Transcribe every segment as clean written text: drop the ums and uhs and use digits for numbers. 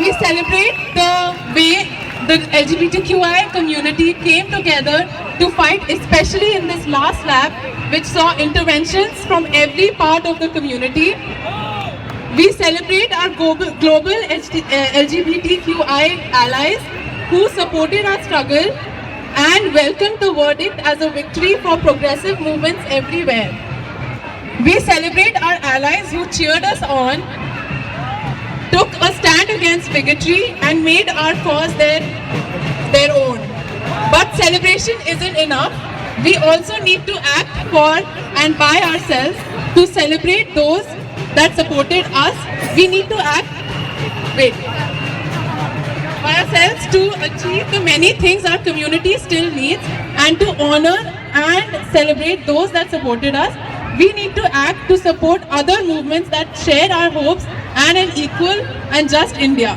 we celebrate the way the LGBTQI community came together to fight, especially in this last lap, which saw interventions from every part of the community. We celebrate our global LGBTQI allies who supported our struggle and welcomed the verdict as a victory for progressive movements everywhere. We celebrate our allies who cheered us on, took a stand against bigotry and made our cause their own. But celebration isn't enough. We also need to act for and by ourselves to celebrate those that supported us. We need to act by ourselves to achieve the many things our community still needs and to honor and celebrate those that supported us. We need to act to support other movements that share our hopes and an equal and just India.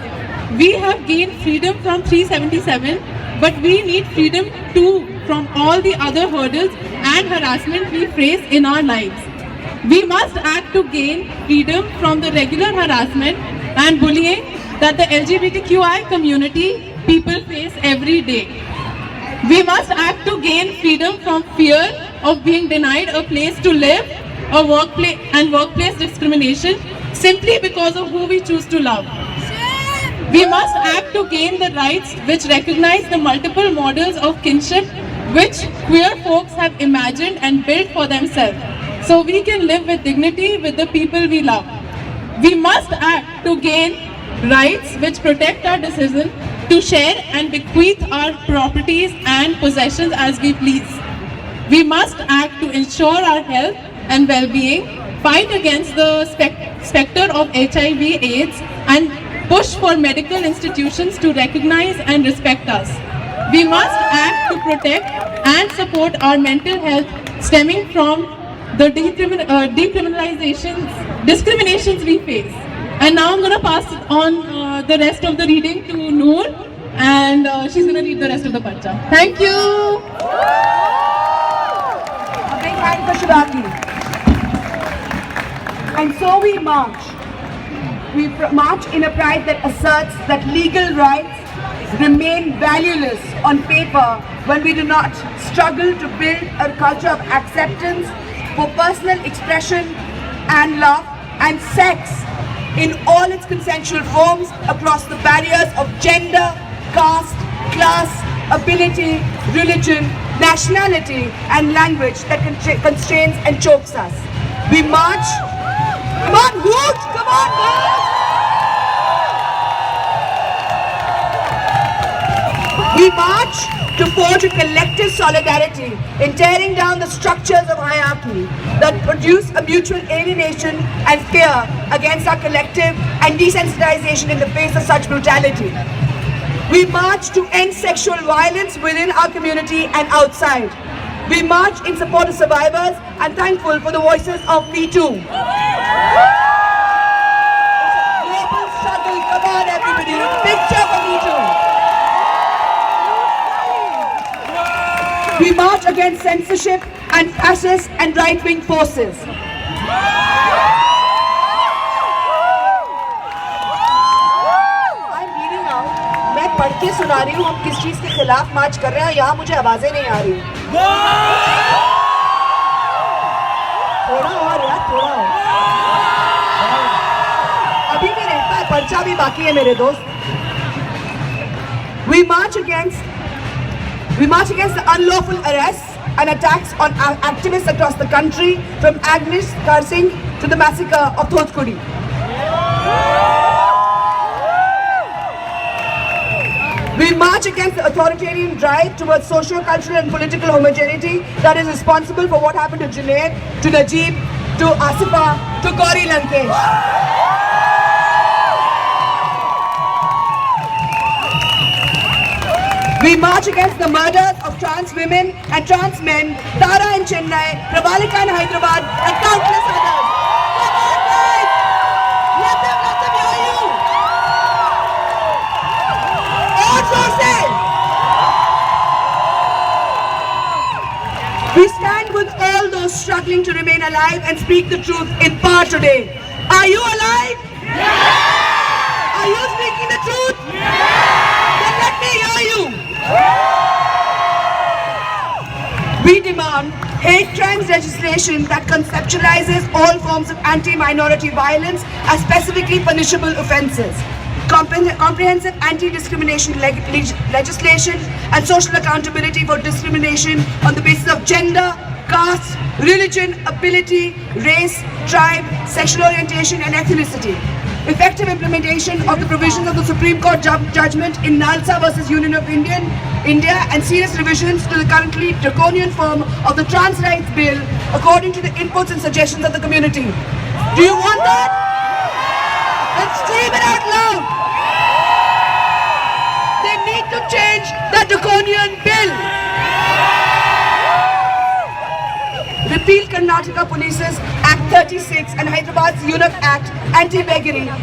We have gained freedom from 377, but we need freedom too from all the other hurdles and harassment we face in our lives. We must act to gain freedom from the regular harassment and bullying that the LGBTQI community people face every day. We must act to gain freedom from fear of being denied a place to live, a workplace discrimination simply because of who we choose to love. We must act to gain the rights which recognize the multiple models of kinship which queer folks have imagined and built for themselves, so we can live with dignity with the people we love. We must act to gain rights which protect our decision to share and bequeath our properties and possessions as we please. We must act to ensure our health and well-being, fight against the specter of HIV/AIDS, and push for medical institutions to recognize and respect us. We must act to protect and support our mental health stemming from the discriminations we face. And now I'm going to pass on the rest of the reading to Noor, and she's going to read the rest of the parcha. Thank you. A big hand for Shivaki. And so we march. We march in a pride that asserts that legal rights remain valueless on paper when we do not struggle to build a culture of acceptance for personal expression and love and sex in all its consensual forms across the barriers of gender, caste, class, ability, religion, nationality and language that constrains and chokes us. We march. Come on, hoot! Come on, girls! We march to forge a collective solidarity in tearing down the structures of hierarchy that produce a mutual alienation and fear against our collective and desensitization in the face of such brutality. We march to end sexual violence within our community and outside. We march in support of survivors and thankful for the voices of Me Too. Global struggle, come on everybody, picture for Me Too. We march against censorship and fascist and right-wing forces. I'm reading out. मैं पढ़ के सुना रही हूँ हम किस चीज के खिलाफ मार्च कर रहे हैं, यहाँ मुझे आवाजें नहीं आ रही। थोड़ा और यार, थोड़ा और। अभी भी रहता है, पर्चा भी बाकी है मेरे दोस्त। We march against the unlawful arrests and attacks on activists across the country, from Agnes Karsing to the massacre of Thothkudi. We march against the authoritarian drive towards socio-cultural and political homogeneity that is responsible for what happened to Junaid, to Najib, to Asifa, to Gauri Lankesh. We march against the murders of trans women and trans men, Tara in Chennai, Prabalika in Hyderabad, and countless others. Come on, guys! Let them hear you! और जोर से! We stand with all those struggling to remain alive and speak the truth in power today. Are you alive? Yes! Are you speaking the truth? We demand hate crimes legislation that conceptualizes all forms of anti-minority violence as specifically punishable offences. Comprehensive anti-discrimination legislation and social accountability for discrimination on the basis of gender, caste, religion, ability, race, tribe, sexual orientation and ethnicity. Effective implementation of the provisions of the Supreme Court judgment in Nalsa versus Union of India and serious revisions to the currently draconian form of the Trans Rights Bill according to the inputs and suggestions of the community. Do you want that? Let's scream it out loud! They need to change that draconian bill! Repeal Karnataka Police's Act 36 and Hyderabad's Eunuch Act, anti-beggary,